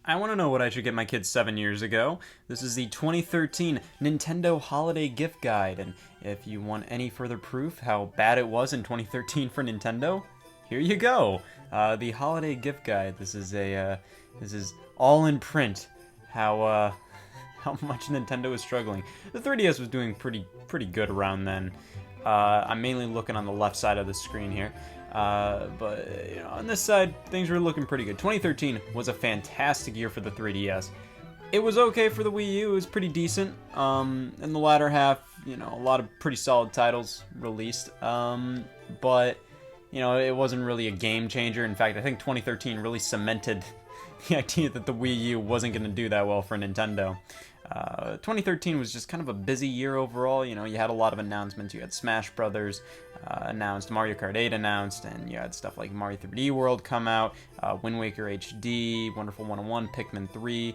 I want to know what I should get my kids 7 years ago. This is the 2013 Nintendo Holiday Gift Guide, and if you want any further proof how bad it was in 2013 for Nintendo, here you go. The Holiday Gift Guide. This is all in print. How how much Nintendo was struggling. The 3DS was doing pretty good around then. I'm mainly looking on the left side of the screen here. But you know, on this side, things were looking pretty good. 2013 was a fantastic year for the 3DS. It was okay for the Wii U. It was pretty decent. In the latter half, you know, a lot of pretty solid titles released. But you know, it wasn't really a game changer. In fact, I think 2013 really cemented the idea that the Wii U wasn't going to do that well for Nintendo. 2013 was just kind of a busy year overall. You know, you had a lot of announcements. You had Smash Brothers announced, Mario Kart 8 announced, and you had stuff like Mario 3D World come out, Wind Waker HD, Wonderful 101, Pikmin 3,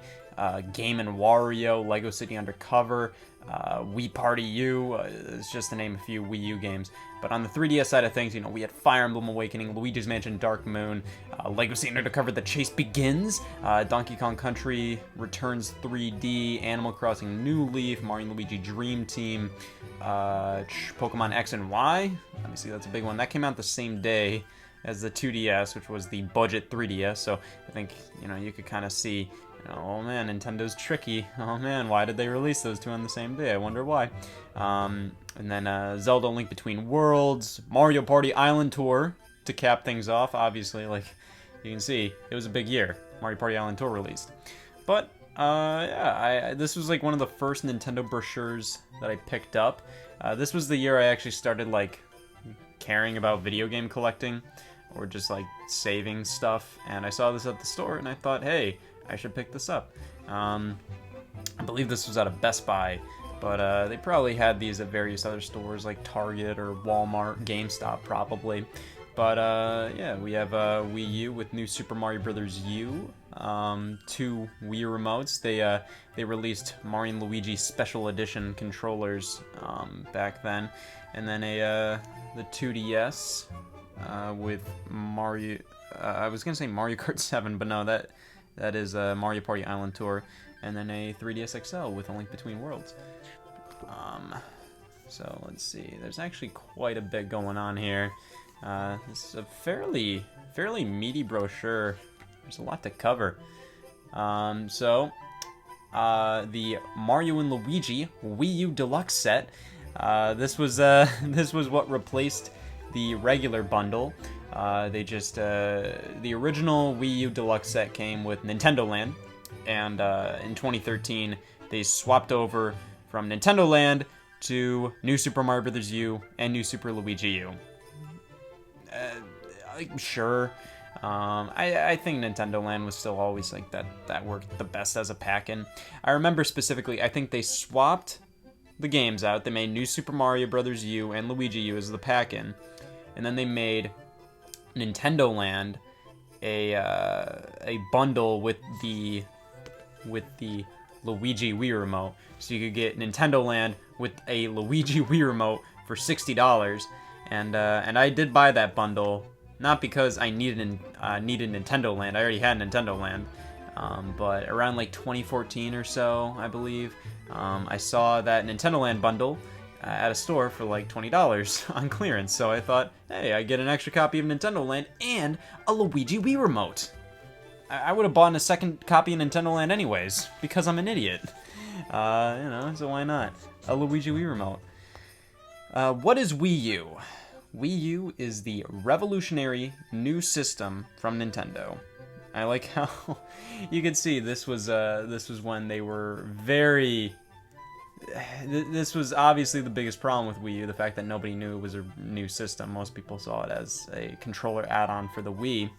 Game & Wario, Lego City Undercover, Wii Party U, it's just to name a few Wii U games. But on the 3DS side of things, you know, we had Fire Emblem Awakening, Luigi's Mansion Dark Moon, Lego City Undercover The Chase Begins, Donkey Kong Country Returns 3D, Animal Crossing New Leaf, Mario & Luigi Dream Team, Pokemon X and Y. Obviously, that's a big one. That came out the same day as the 2DS, which was the budget 3DS. So I think, you know, you could kind of see, you know, oh man, Nintendo's tricky. Oh man, why did they release those two on the same day? I wonder why. And then Zelda Link Between Worlds, Mario Party Island Tour to cap things off. Obviously, like you can see, it was a big year. Mario Party Island Tour released. But yeah, this was like one of the first Nintendo brochures that I picked up. This was the year I actually started like caring about video game collecting or just like saving stuff, and I saw this at the store and I thought, hey, I should pick this up. I believe this was out of Best Buy, but they probably had these at various other stores like Target or Walmart, GameStop probably. But yeah, we have Wii U with New Super Mario Bros. U, 2 Wii remotes. They released Mario & Luigi Special Edition controllers back then, and then the 2DS with Mario. I was gonna say Mario Kart 7, but no, that is Mario Party Island Tour, and then a 3DS XL with A Link Between Worlds. So let's see. There's actually quite a bit going on here. This is a fairly meaty brochure. There's a lot to cover. So the Mario and Luigi Wii U Deluxe set. This was what replaced the regular bundle. They just the original Wii U Deluxe set came with Nintendo Land, and in 2013 they swapped over from Nintendo Land to New Super Mario Bros. U and New Super Luigi U. Sure. I think Nintendo Land was still always like that worked the best as a pack-in. I remember specifically, I think they swapped the games out. They made New Super Mario Bros. U and Luigi U as the pack-in, and then they made Nintendo Land a bundle with the Luigi Wii remote, so you could get Nintendo Land with a Luigi Wii remote for $60. And I did buy that bundle, not because I needed Nintendo Land. I already had Nintendo Land, but around like 2014 or so, I believe, I saw that Nintendo Land bundle at a store for like $20 on clearance. So I thought, hey, I get an extra copy of Nintendo Land and a Luigi Wii remote. I would have bought a second copy of Nintendo Land anyways, because I'm an idiot. You know, so why not? A Luigi Wii remote. What is Wii U? Wii U is the revolutionary new system from Nintendo. I like how you can see this was when they were very. This was obviously the biggest problem with Wii U, the fact that nobody knew it was a new system. Most people saw it as a controller add-on for the Wii.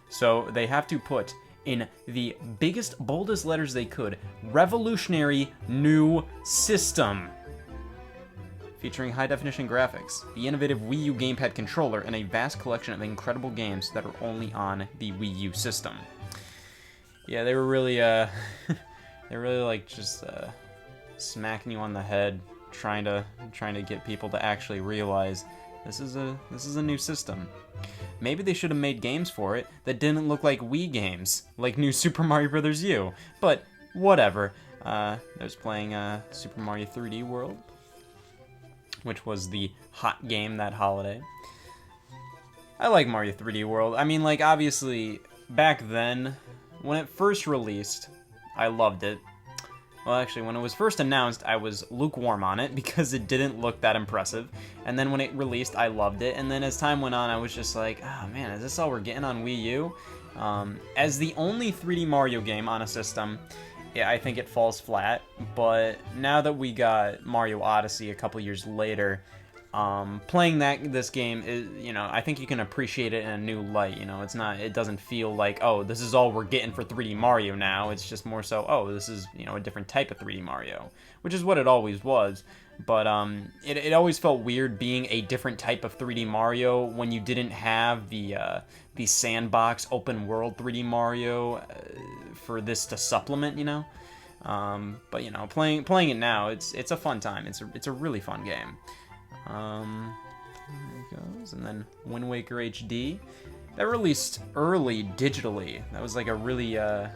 So they have to put in the biggest, boldest letters they could, revolutionary new system. Featuring high-definition graphics, the innovative Wii U gamepad controller, and a vast collection of incredible games that are only on the Wii U system. Yeah, they were really, they were really like just smacking you on the head, trying to get people to actually realize This is a new system. Maybe they should have made games for it that didn't look like Wii games, like New Super Mario Bros. U. But whatever. I was playing Super Mario 3D World, which was the hot game that holiday. I like Mario 3D World. I mean, like, obviously, back then, when it first released, I loved it. Well, actually, when it was first announced, I was lukewarm on it because it didn't look that impressive. And then when it released, I loved it. And then as time went on, I was just like, oh man, is this all we're getting on Wii U? As the only 3D Mario game on a system, yeah, I think it falls flat. But now that we got Mario Odyssey a couple years later, playing this game is, you know, I think you can appreciate it in a new light. You know, it doesn't feel like, oh, this is all we're getting for 3D Mario now. It's just more so, oh, this is, you know, a different type of 3D Mario, which is what it always was. But it always felt weird being a different type of 3D Mario when you didn't have the sandbox open world 3D Mario for this to supplement, you know. But you know, playing it now, it's a fun time. It's a really fun game. There it goes. And then Wind Waker HD. That released early digitally. That was like a really, that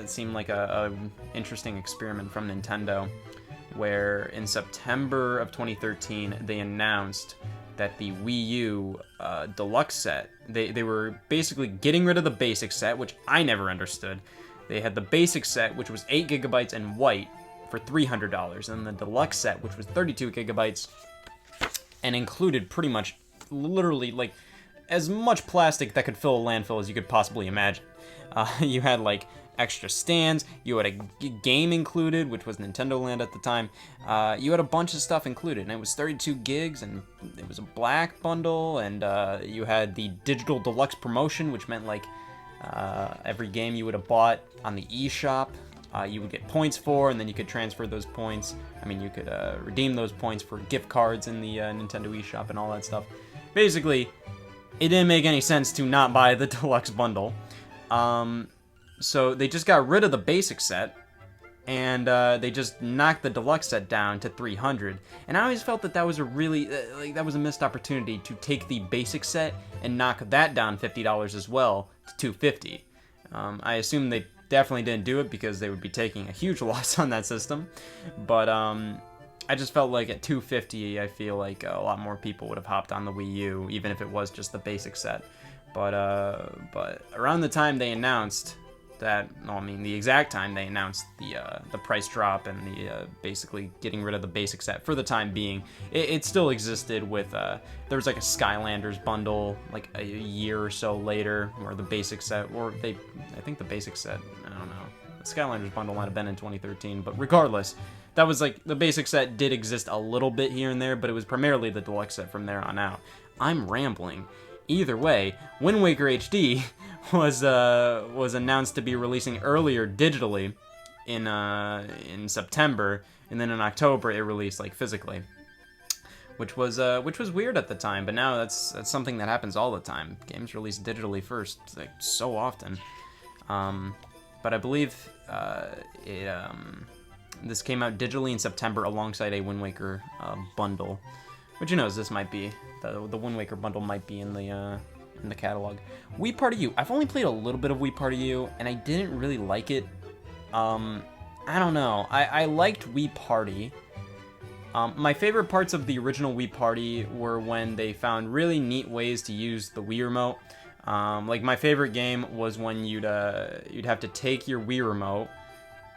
seemed like a interesting experiment from Nintendo, where in September of 2013, they announced that the Wii U deluxe set, they were basically getting rid of the basic set, which I never understood. They had the basic set, which was 8 gigabytes and white, for $300, and the deluxe set, which was 32 gigabytes, and included pretty much, literally, like, as much plastic that could fill a landfill as you could possibly imagine. You had, like, extra stands, you had a game included, which was Nintendo Land at the time. You had a bunch of stuff included, and it was 32 gigs, and it was a black bundle, and you had the digital deluxe promotion, which meant, like, every game you would have bought on the eShop, you would get points for, and then you could transfer those points. I mean, you could redeem those points for gift cards in the Nintendo eShop and all that stuff. Basically, it didn't make any sense to not buy the deluxe bundle. So they just got rid of the basic set, and they just knocked the deluxe set down to $300. And I always felt that that was a really, that was a missed opportunity to take the basic set and knock that down $50 as well to $250. I assume they definitely didn't do it because they would be taking a huge loss on that system, but I just felt like at $250, I feel like a lot more people would have hopped on the Wii U, even if it was just the basic set. But around the time they announced that, well, I mean, the exact time they announced the price drop and the basically getting rid of the basic set for the time being, it still existed with there was like a Skylanders bundle like a year or so later, where the basic set, or I think the basic set, I don't know, the Skylanders bundle might have been in 2013, but regardless, that was like, the basic set did exist a little bit here and there, but it was primarily the deluxe set from there on out. I'm rambling. Either way, Wind Waker HD was announced to be releasing earlier digitally in September, and then in October it released like physically, which was weird at the time. But now that's something that happens all the time. Games release digitally first, like, so often. But I believe this came out digitally in September alongside a Wind Waker bundle, which, who knows, this might be the Wind Waker bundle might be in the catalog. Wii Party U. I've only played a little bit of Wii Party U, and I didn't really like it. I don't know. I liked Wii Party. My favorite parts of the original Wii Party were when they found really neat ways to use the Wii Remote. Like, my favorite game was when you'd have to take your Wii Remote,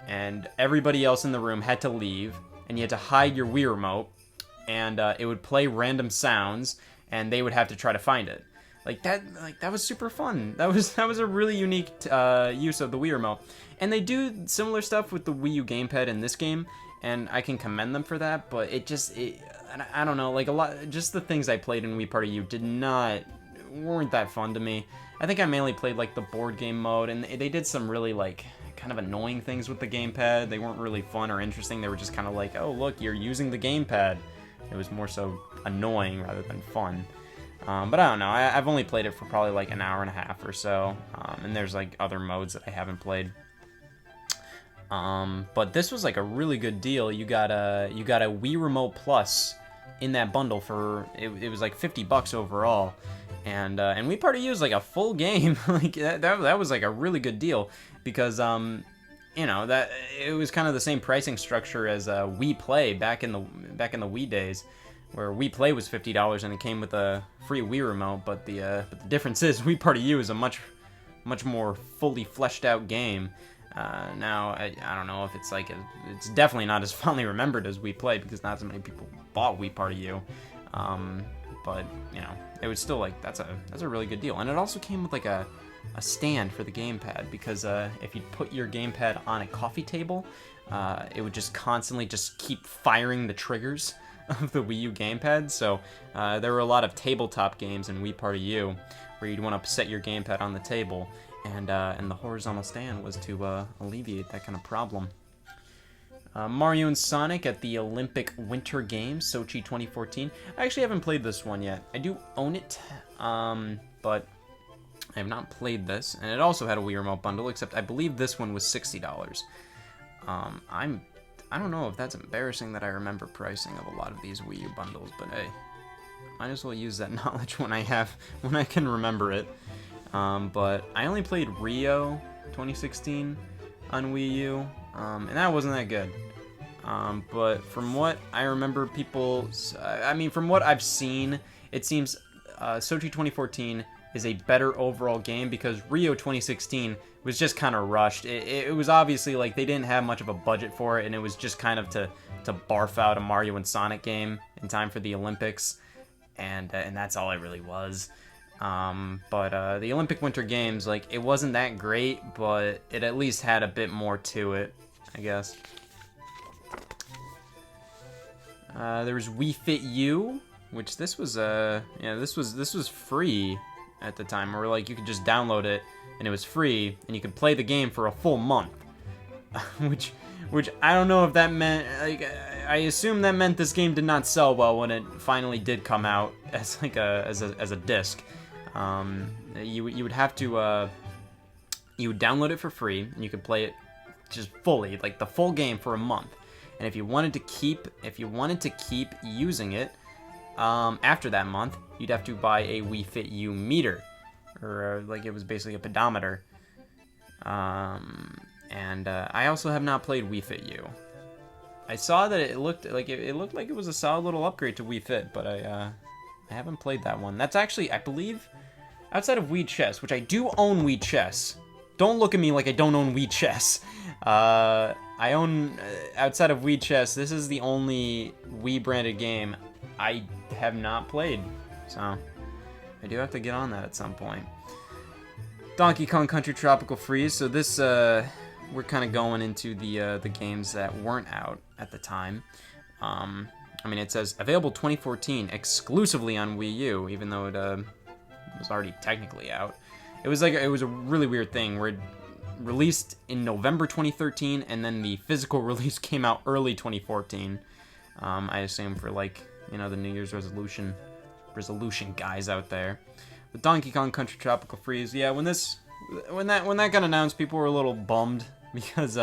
and everybody else in the room had to leave, and you had to hide your Wii Remote, and it would play random sounds, and they would have to try to find it. That was super fun. That was a really unique use of the Wii Remote. And they do similar stuff with the Wii U gamepad in this game, and I can commend them for that, but I don't know, like, just the things I played in Wii Party U weren't that fun to me. I think I mainly played, like, the board game mode, and they did some really, like, kind of annoying things with the gamepad. They weren't really fun or interesting. They were just kind of like, oh, look, you're using the gamepad. It was more so annoying rather than fun. But I don't know. I've only played it for probably like an hour and a half or so, and there's like other modes that I haven't played. But this was like a really good deal. You got a Wii Remote Plus in that bundle for it was like $50 overall, and Wii Party U is like a full game. Like that was like a really good deal because you know, that it was kind of the same pricing structure as Wii Play back in the Wii days, where Wii Play was $50 and it came with a free Wii remote. But the difference is Wii Party U is a much more fully fleshed out game. Now I don't know if it's like it's definitely not as fondly remembered as Wii Play because not as many people bought Wii Party U. But you know, it was still like that's a really good deal, and it also came with like a stand for the gamepad because if you put your gamepad on a coffee table, it would just constantly just keep firing the triggers of the Wii U gamepad. So there were a lot of tabletop games in Wii Party U where you'd want to set your gamepad on the table, and the horizontal stand was to alleviate that kind of problem. Mario and Sonic at the Olympic Winter Games, Sochi 2014. I actually haven't played this one yet. I do own it, but I have not played this, and it also had a Wii Remote bundle, except I believe this one was $60. I don't know if that's embarrassing that I remember pricing of a lot of these Wii U bundles, but hey, might as well use that knowledge when I can remember it. But I only played Rio 2016 on Wii U, and that wasn't that good. But from what I remember, from what I've seen, it seems Sochi 2014 is a better overall game because Rio 2016 was just kind of rushed. It was obviously like they didn't have much of a budget for it, and it was just kind of to barf out a Mario and Sonic game in time for the Olympics, and that's all it really was. But the Olympic Winter Games, like, it wasn't that great, but it at least had a bit more to it, I guess. There was Wii Fit U, which this was this was free at the time, or like you could just download it and it was free and you could play the game for a full month. which I don't know if that meant, like, I assume that meant this game did not sell well when it finally did come out as like as a disc. You would have to you would download it for free and you could play it just fully, like the full game for a month. And if you wanted to keep using it after that month, you'd have to buy a Wii Fit U meter, or like it was basically a pedometer. And I also have not played Wii Fit U. I saw that it looked like it was a solid little upgrade to Wii Fit, but I haven't played that one. That's actually, I believe, outside of Wii Chess, which I do own Wii Chess. Don't look at me like I don't own Wii Chess. I own, outside of Wii Chess, this is the only Wii branded game I have not played. So I do have to get on that at some point. Donkey Kong Country Tropical Freeze. So this, we're kind of going into the games that weren't out at the time. I mean, it says available 2014 exclusively on Wii U, even though it was already technically out. It was a really weird thing where it released in November 2013, and then the physical release came out early 2014. I assume for, like, you know, the New Year's resolution guys out there. But Donkey Kong Country Tropical Freeze, yeah, when that got announced, people were a little bummed because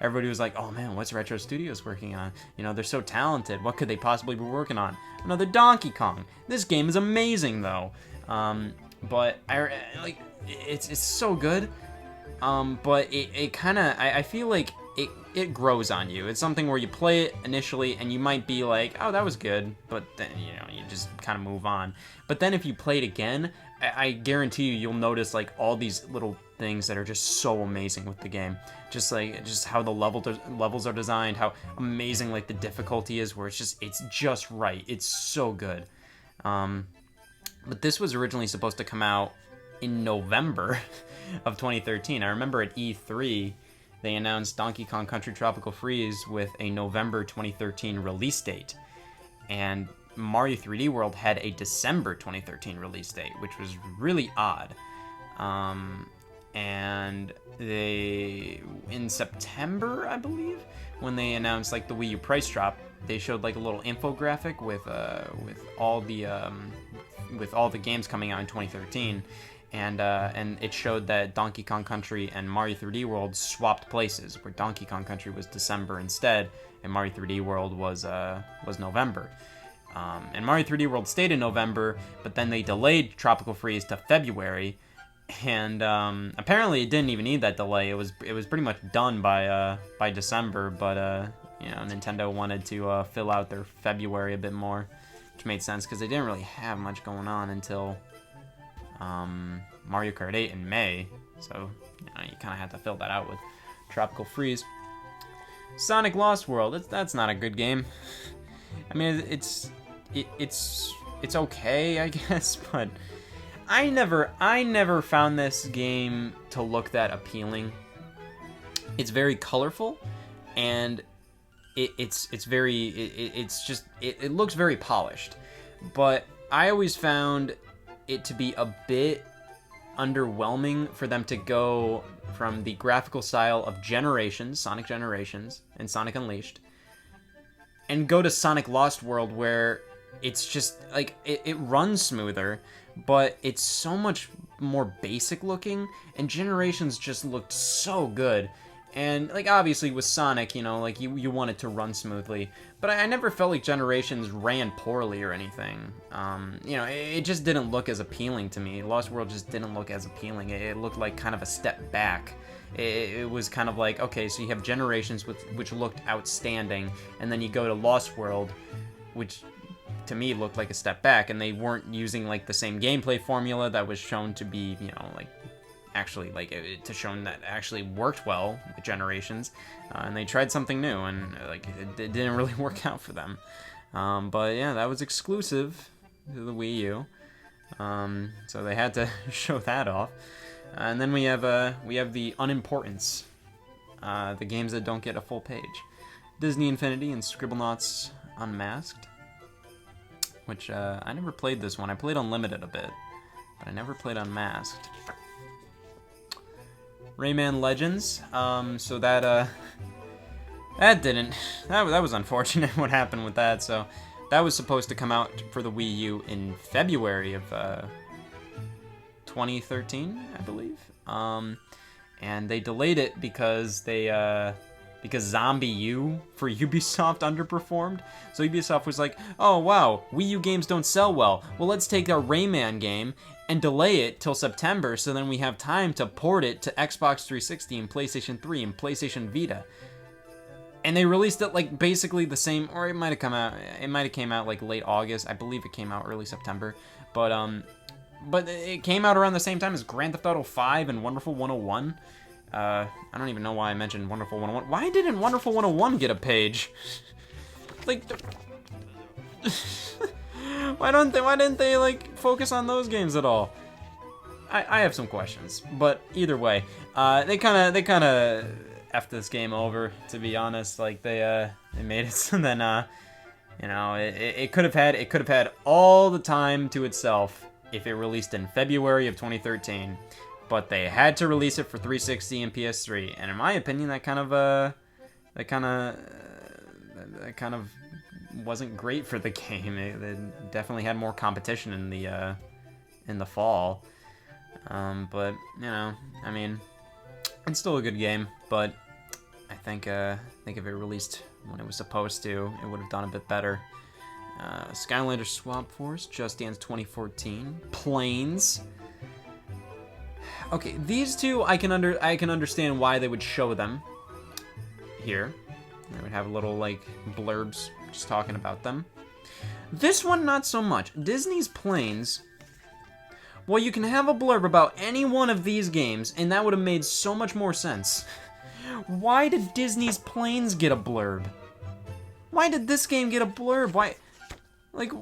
everybody was like, "Oh man, what's Retro Studios working on? You know, they're so talented. What could they possibly be working on? Another Donkey Kong. This game is amazing, though." But it's so good. But it kind of, I feel like it grows on you. It's something where you play it initially and you might be like, "Oh, that was good," but then, you know, you just kind of move on. But then if you play it again, I guarantee you'll notice like all these little things that are just so amazing with the game. Just how the levels are designed, how amazing like the difficulty is, where it's just right. It's so good. But this was originally supposed to come out in November of 2013. I remember at E3, they announced Donkey Kong Country Tropical Freeze with a November 2013 release date. And Mario 3D World had a December 2013 release date, which was really odd. And they, in September, I believe, when they announced like the Wii U price drop, they showed like a little infographic with all the games coming out in 2013. And it showed that Donkey Kong Country and Mario 3D World swapped places, where Donkey Kong Country was December instead, and Mario 3D World was November. And Mario 3D World stayed in November, but then they delayed Tropical Freeze to February. And apparently it didn't even need that delay. It was pretty much done by December, but you know, Nintendo wanted to fill out their February a bit more, which made sense because they didn't really have much going on until Mario Kart 8 in May. So you know, you kind of had to fill that out with Tropical Freeze. Sonic Lost World. That's not a good game. I mean, it's okay, I guess, but I never found this game to look that appealing. It's very colorful, and it looks very polished, but I always found it to be a bit underwhelming for them to go from the graphical style of Generations, Sonic Generations, and Sonic Unleashed, and go to Sonic Lost World, where it's just like it runs smoother, but it's so much more basic looking, and Generations just looked so good. And like obviously with Sonic, you know, like you want it to run smoothly, but I never felt like Generations ran poorly or anything. You know, it just didn't look as appealing to me. Lost World just didn't look as appealing. It looked like kind of a step back. It was kind of like, okay, so you have Generations which looked outstanding, and then you go to Lost World, which to me looked like a step back, and they weren't using like the same gameplay formula that was shown to be, you know, like actually like to shown that actually worked well with Generations, and they tried something new, and like it didn't really work out for them. But yeah, that was exclusive to the Wii U, so they had to show that off. And then we have the unimportance, the games that don't get a full page: Disney Infinity and Scribblenauts Unmasked, which I never played this one. I played Unlimited a bit, but I never played Unmasked. Rayman Legends, so that was unfortunate what happened with that. So that was supposed to come out for the Wii U in February of 2013, I believe. And they delayed it because because Zombie U for Ubisoft underperformed. So Ubisoft was like, oh wow, Wii U games don't sell well. Well, let's take our Rayman game and delay it till September, so then we have time to port it to Xbox 360 and PlayStation 3 and PlayStation Vita. And they released it like basically the same, or it might have came out like late August. I believe it came out early September. But it came out around the same time as Grand Theft Auto 5 and Wonderful 101. I don't even know why I mentioned Wonderful 101. Why didn't Wonderful 101 get a page? Like, why didn't they like focus on those games at all? I have some questions, but either way, they kind of effed this game over, to be honest. Like they made it so then you know, it could have had all the time to itself if it released in February of 2013. But they had to release it for 360 and PS3, and in my opinion, that kind of wasn't great for the game. It definitely had more competition in the fall. But you know, I mean, it's still a good game. But I think if it released when it was supposed to, it would have done a bit better. Skylander Swap Force, Just Dance 2014, Planes. Okay, these two I can understand why they would show them here. They would have little like blurbs just talking about them. This one not so much. Disney's Planes. Well, you can have a blurb about any one of these games, and that would have made so much more sense. Why did Disney's Planes get a blurb? Why did this game get a blurb? Why? Like,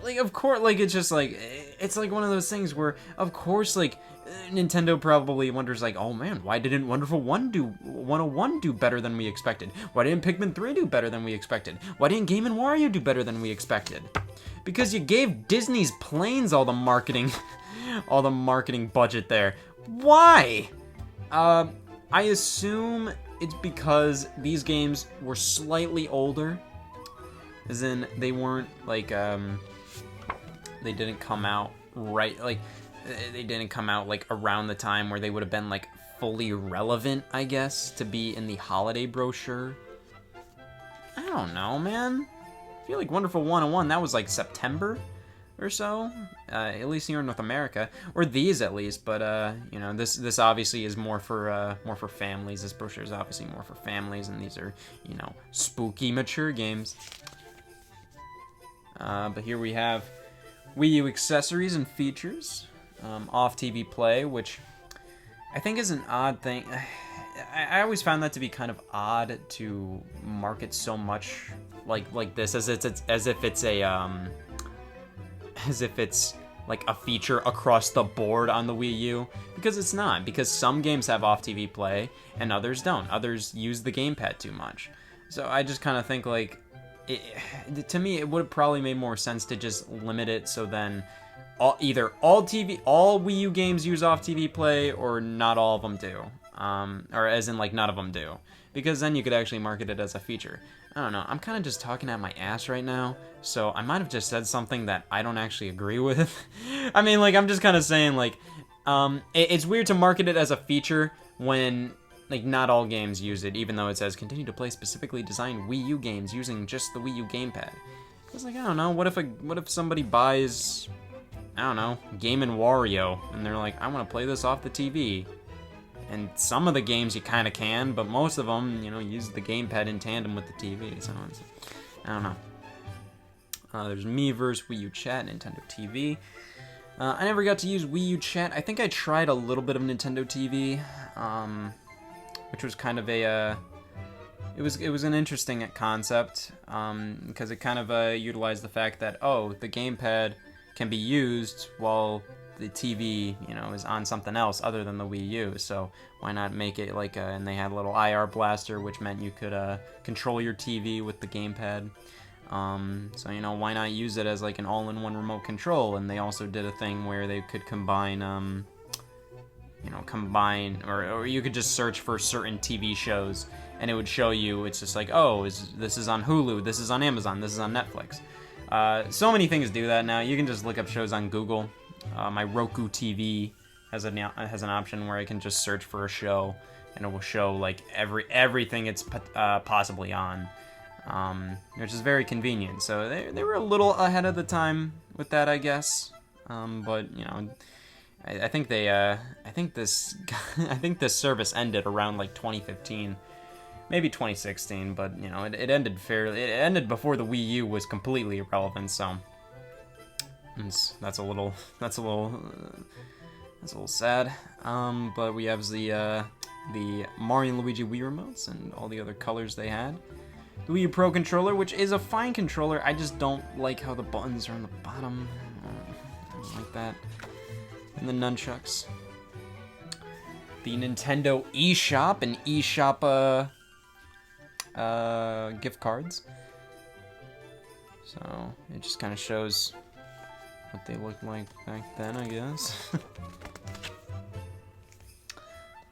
like, of course, like, it's like one of those things where, of course, like, Nintendo probably wonders, like, oh man, why didn't Wonderful 101 do better than we expected? Why didn't Pikmin 3 do better than we expected? Why didn't Game & Wario do better than we expected? Because you gave Disney's Planes all the marketing, all the marketing budget there. Why? I assume it's because these games were slightly older, as in they weren't, like, they didn't come out right, like, they didn't come out, like, around the time where they would have been, like, fully relevant, I guess, to be in the holiday brochure. I don't know, man. I feel like Wonderful 101, that was like September or so, at least here in North America, or these at least. But you know, this obviously is more for families. This brochure is obviously more for families, and these are, you know, spooky, mature games. But here we have Wii U accessories and features, off TV play, which I think is an odd thing. I always found that to be kind of odd to market so much like this, as if it's like a feature across the board on the Wii U, because it's not. Because some games have off TV play and others don't. Others use the gamepad too much. So I just kind of think like, to me, it would have probably made more sense to just limit it so then either all Wii U games use off TV play, or not all of them do. Or as in, like, none of them do. Because then you could actually market it as a feature. I don't know, I'm kind of just talking out my ass right now, so I might have just said something that I don't actually agree with. I mean, like, I'm just kind of saying, like, it's weird to market it as a feature when, like, not all games use it, even though it says continue to play specifically designed Wii U games using just the Wii U gamepad. It's like, I don't know, what if somebody buys, I don't know, Game & Wario, and they're like, I want to play this off the TV. And some of the games you kind of can, but most of them, you know, use the gamepad in tandem with the TV. So I don't know. There's Miiverse, Wii U Chat, Nintendo TV. I never got to use Wii U Chat. I think I tried a little bit of Nintendo TV, which was kind of a it was an interesting concept, because it kind of utilized the fact that, oh, the gamepad can be used while the TV, you know, is on something else other than the Wii U, so why not make it like and they had a little IR blaster, which meant you could control your TV with the gamepad. So, you know, why not use it as like an all-in-one remote control? And they also did a thing where they could combine, you know, or you could just search for certain TV shows, and it would show you, it's just like, oh, this is on Hulu, this is on Amazon, this is on Netflix. So many things do that now. You can just look up shows on Google. My Roku TV has an option where I can just search for a show, and it will show like everything it's possibly on, which is very convenient. So they were a little ahead of the time with that, I guess. But you know, I think this service ended around like 2015, maybe 2016. But you know, it ended before the Wii U was completely irrelevant. So. That's a little sad. But we have the Mario and Luigi Wii remotes and all the other colors they had. The Wii U Pro controller, which is a fine controller. I just don't like how the buttons are on the bottom. I don't like that. And the nunchucks. The Nintendo eShop and eShop gift cards. So it just kind of shows what they looked like back then, I guess.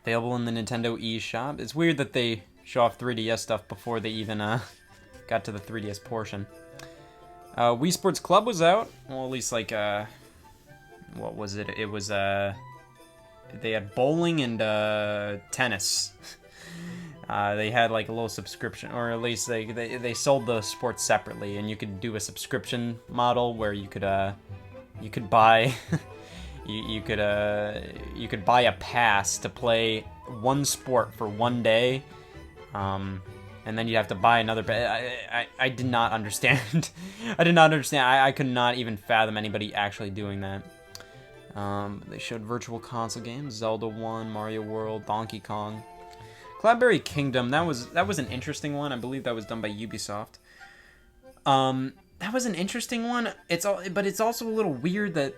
Available in the Nintendo eShop. It's weird that they show off 3DS stuff before they even got to the 3DS portion. Wii Sports Club was out. Well, at least like what was it? It was they had bowling and tennis. They had like a little subscription, or at least they sold the sports separately, and you could do a subscription model where you could buy you could buy a pass to play one sport for one day, and then you have to buy another. I did not understand. I did not understand. I could not even fathom anybody actually doing that. They showed virtual console games: Zelda 1, Mario World, Donkey Kong, Cloudberry Kingdom. That was an interesting one. I believe that was done by Ubisoft. That was an interesting one. But it's also a little weird that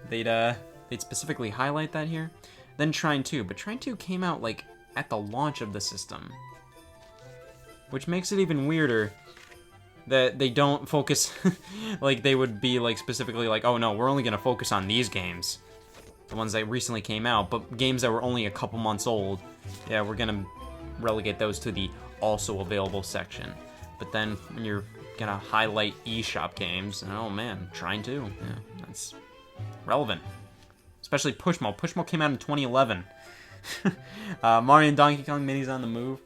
they'd specifically highlight that here. Then Trine 2, but Trine 2 came out like at the launch of the system, which makes it even weirder that they don't focus like they would be like specifically like, oh no, we're only gonna focus on these games, the ones that recently came out, but games that were only a couple months old, yeah, we're gonna relegate those to the also available section. But then when you're gonna highlight eShop games, oh man, Trine 2, yeah, that's relevant. Especially Pushmo. Pushmo came out in 2011. Mario and Donkey Kong Minis on the Move.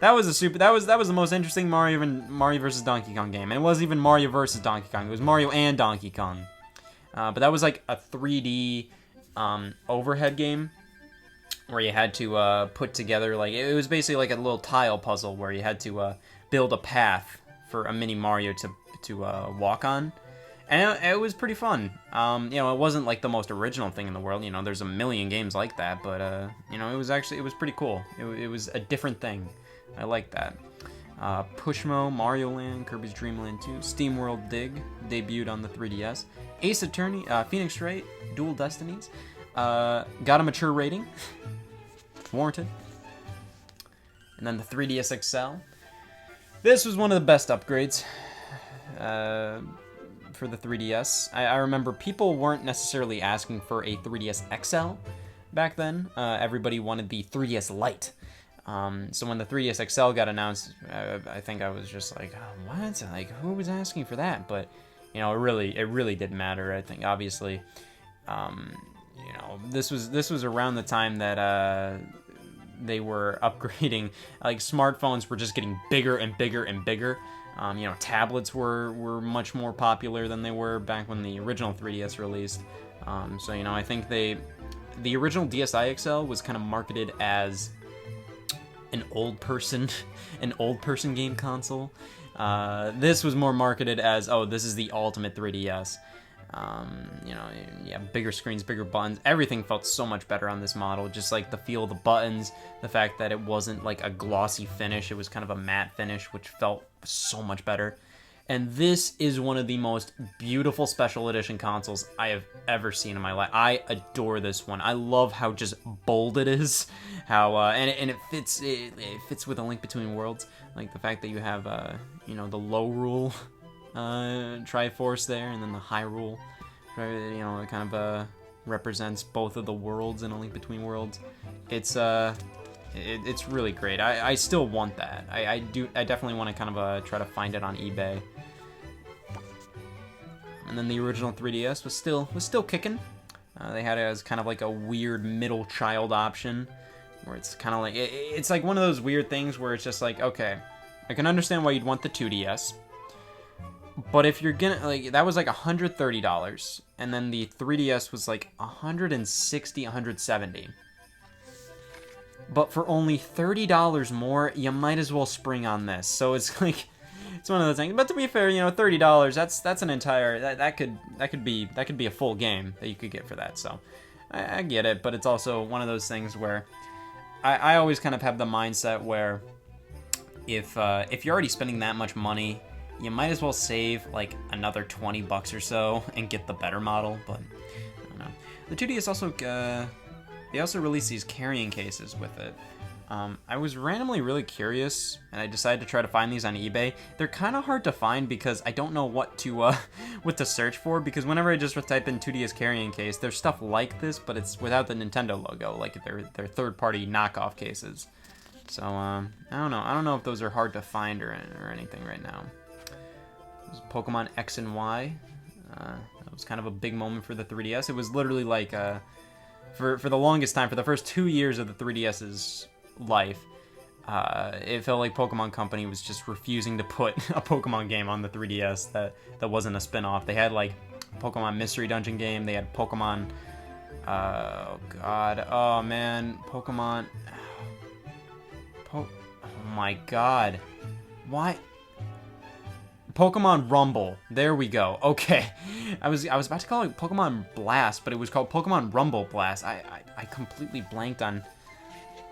That was the most interesting Mario versus Donkey Kong game, and it wasn't even Mario versus Donkey Kong. It was Mario and Donkey Kong. But that was like a 3D overhead game where you had to put together, like, it was basically like a little tile puzzle where you had to build a path for a mini Mario to walk on. And it was pretty fun. You know, it wasn't like the most original thing in the world. You know, there's a million games like that, but you know, it was pretty cool. It was a different thing. I like that. Pushmo, Mario Land, Kirby's Dream Land 2, SteamWorld Dig debuted on the 3DS. Ace Attorney, Phoenix Wright, Dual Destinies, got a mature rating, warranted. And then the 3DS XL. This was one of the best upgrades for the 3DS. I remember people weren't necessarily asking for a 3DS XL back then. Everybody wanted the 3DS Lite. So when the 3DS XL got announced, I think I was just like, oh, what? Like, who was asking for that? But, you know, it really didn't matter. I think, obviously, you know, this was around the time that they were upgrading. Like, smartphones were just getting bigger and bigger and bigger. You know, tablets were much more popular than they were back when the original 3DS released. So, you know, I think the original DSi XL was kind of marketed as an old person game console. This was more marketed as, oh, this is the ultimate 3DS. You know, yeah, bigger screens, bigger buttons. Everything felt so much better on this model. Just like the feel of the buttons, the fact that it wasn't like a glossy finish. It was kind of a matte finish, which felt so much better. And this is one of the most beautiful special edition consoles I have ever seen in my life. I adore this one. I love how just bold it is. How and it fits with A Link Between Worlds. Like the fact that you have you know, the low rule Triforce there, and then the high rule. You know, it kind of represents both of the worlds in A Link Between Worlds. It's really great. I still want that. I definitely want to kind of try to find it on eBay. And then the original 3DS was still kicking. They had it as kind of like a weird middle child option, where it's kind of like it's like one of those weird things where it's just like, okay, I can understand why you'd want the 2DS, but if you're gonna, like, that was like $130, and then the 3DS was like $160, $170. But for only $30 more, you might as well spring on this. So it's like, it's one of those things. But to be fair, you know, $30, that's an entire, that could be a full game that you could get for that. So I get it, but it's also one of those things where I always kind of have the mindset where if you're already spending that much money, you might as well save like another $20 or so and get the better model. But I don't know. The 2DS also they also released these carrying cases with it. I was randomly really curious, and I decided to try to find these on eBay. They're kind of hard to find because I don't know what to search for, because whenever I just type in 2DS carrying case, there's stuff like this, but it's without the Nintendo logo, like they're third-party knockoff cases. So, I don't know. I don't know if those are hard to find or anything right now. There's Pokemon X and Y. That was kind of a big moment for the 3DS. It was literally like, for the longest time, for the first 2 years of the 3DS's life, it felt like Pokemon Company was just refusing to put a Pokemon game on the 3DS that wasn't a spin-off. They had like Pokemon Mystery Dungeon game, they had Pokemon, oh god, oh man, Pokemon, oh my god, why? Pokemon Rumble. There we go. Okay, I was about to call it Pokemon Blast, but it was called Pokemon Rumble Blast. I completely blanked on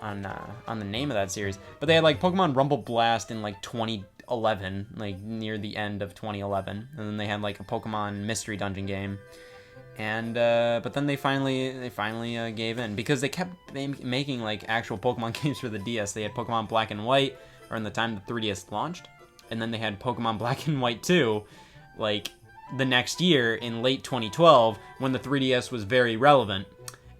the name of that series. But they had like Pokemon Rumble Blast in like 2011, like near the end of 2011, and then they had like a Pokemon Mystery Dungeon game. And but then they finally gave in because they kept making like actual Pokemon games for the DS. They had Pokemon Black and White around the time the 3DS launched. And then they had Pokemon Black and White 2, like, the next year in late 2012, when the 3DS was very relevant.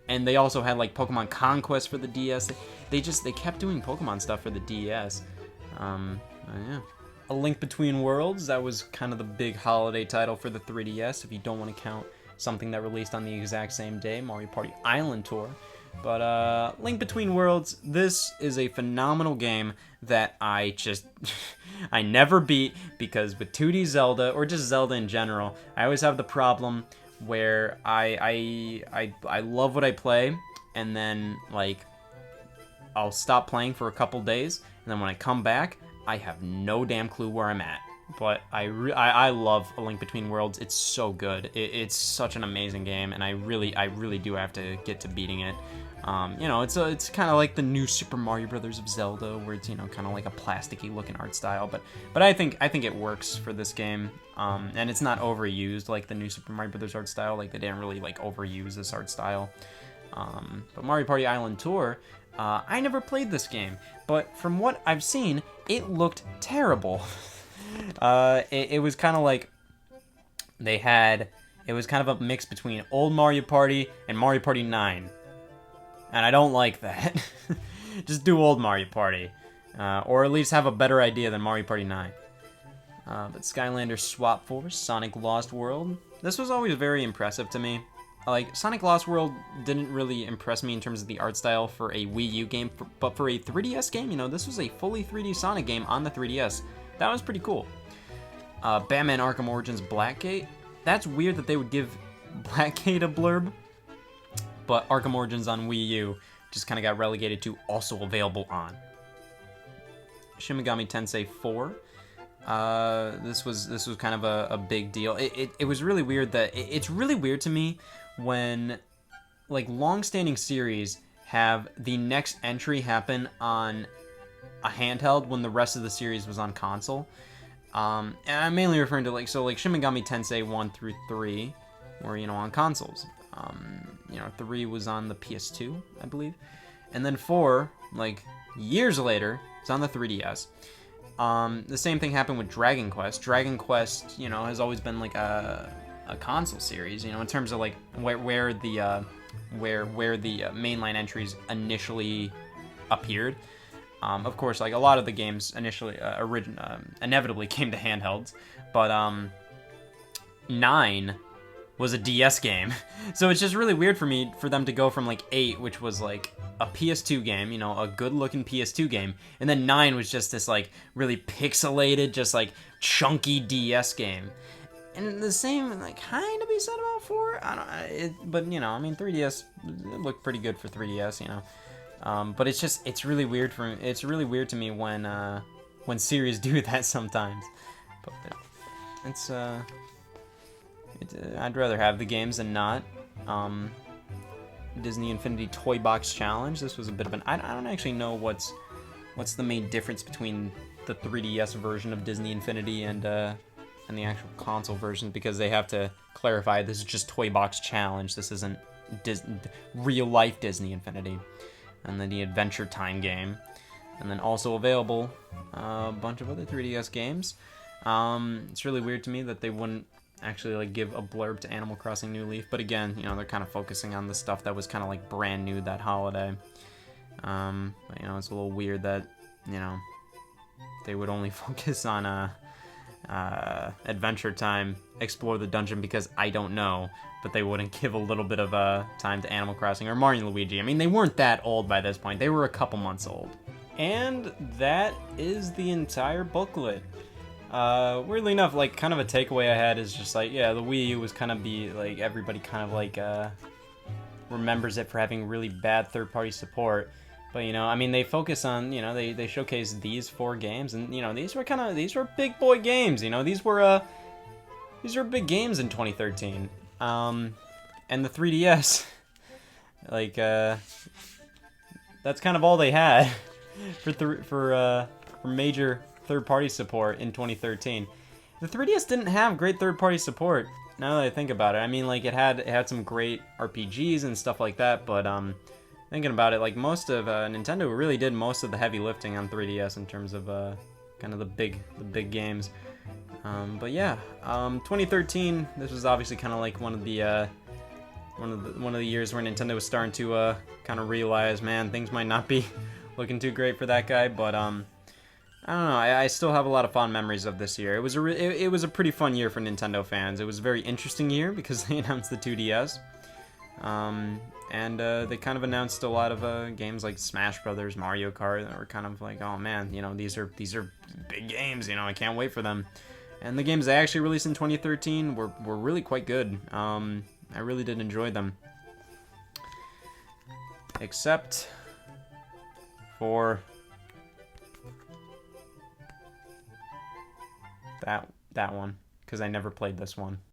And they also had, like, Pokemon Conquest for the DS. They kept doing Pokemon stuff for the DS. Yeah. A Link Between Worlds, that was kind of the big holiday title for the 3DS, if you don't want to count something that released on the exact same day, Mario Party Island Tour. But Link Between Worlds, this is a phenomenal game that I just I never beat, because with 2D Zelda, or just Zelda in general, I always have the problem where I love what I play, and then like I'll stop playing for a couple days, and then when I come back, I have no damn clue where I'm at. But I love A Link Between Worlds. It's so good. It's such an amazing game, and I really do have to get to beating it. You know, it's kind of like the new Super Mario Brothers of Zelda, where it's, you know, kind of like a plasticky looking art style. But I think it works for this game, and it's not overused like the new Super Mario Brothers art style. Like, they didn't really like overuse this art style. But Mario Party Island Tour, I never played this game, but from what I've seen, it looked terrible. It was kind of like it was kind of a mix between old Mario Party and Mario Party 9. And I don't like that. Just do old Mario Party. Or at least have a better idea than Mario Party 9. But Skylanders Swap Force, Sonic Lost World. This was always very impressive to me. Like, Sonic Lost World didn't really impress me in terms of the art style for a Wii U game, but for a 3DS game, you know, this was a fully 3D Sonic game on the 3DS. That was pretty cool. Batman Arkham Origins Blackgate. That's weird that they would give Blackgate a blurb, but Arkham Origins on Wii U just kind of got relegated to also available on. Shin Megami Tensei 4. This was kind of a big deal. It was really weird that it's really weird to me when like long-standing series have the next entry happen on a handheld when the rest of the series was on console. And I'm mainly referring to like Shin Megami Tensei 1 through 3 were, you know, on consoles. You know, 3 was on the PS2, I believe, and then 4, like years later, it's on the 3DS. The same thing happened with Dragon Quest. Dragon Quest, you know, has always been like a console series, you know, in terms of like where the mainline entries initially appeared. Of course, like a lot of the games initially inevitably came to handhelds, but 9 was a DS game. So it's just really weird for them to go from like 8, which was like a PS2 game, you know, a good-looking PS2 game, and then 9 was just this like really pixelated, just like chunky DS game. And the same like kind of be said about 4. But you know, I mean, 3DS it looked pretty good for 3DS, you know. But it's really weird to me when series do that sometimes. But it's I'd rather have the games than not. Disney Infinity Toy Box Challenge. This was a bit of an... I don't actually know what's the main difference between the 3DS version of Disney Infinity and the actual console version, because they have to clarify this is just Toy Box Challenge. This isn't real-life Disney Infinity. And then the Adventure Time game. And then also available a bunch of other 3DS games. It's really weird to me that they wouldn't actually like give a blurb to Animal Crossing New Leaf, but again, you know, they're kind of focusing on the stuff that was kind of like brand new that holiday. But, you know, it's a little weird that, you know, they would only focus on Adventure Time, Explore the Dungeon, because I don't know, but they wouldn't give a little bit of time to Animal Crossing or Mario and Luigi. I mean, they weren't that old by this point. They were a couple months old. And that is the entire booklet. Weirdly enough, like, kind of a takeaway I had is just like, yeah, the Wii U was kind of like, everybody kind of like, remembers it for having really bad third-party support. But, you know, I mean, they focus on, you know, they showcase these 4 games, and, you know, these were big boy games, you know, these were big games in 2013. And the 3DS, like, that's kind of all they had for major third-party support in 2013. The 3DS didn't have great third-party support, now that I think about it. I mean, like, it had some great RPGs and stuff like that, but thinking about it, like, most of Nintendo really did most of the heavy lifting on 3DS in terms of kind of the big games. But yeah, 2013. This was obviously kind of like one of the years where Nintendo was starting to kind of realize, man, things might not be looking too great for that guy. But I don't know. I still have a lot of fond memories of this year. It was a pretty fun year for Nintendo fans. It was a very interesting year because they announced the 2DS. And they kind of announced a lot of games like Smash Brothers, Mario Kart, that were kind of like, oh man, you know, these are big games, you know, I can't wait for them. And the games they actually released in 2013 were really quite good. I really did enjoy them. Except for that one, because I never played this one.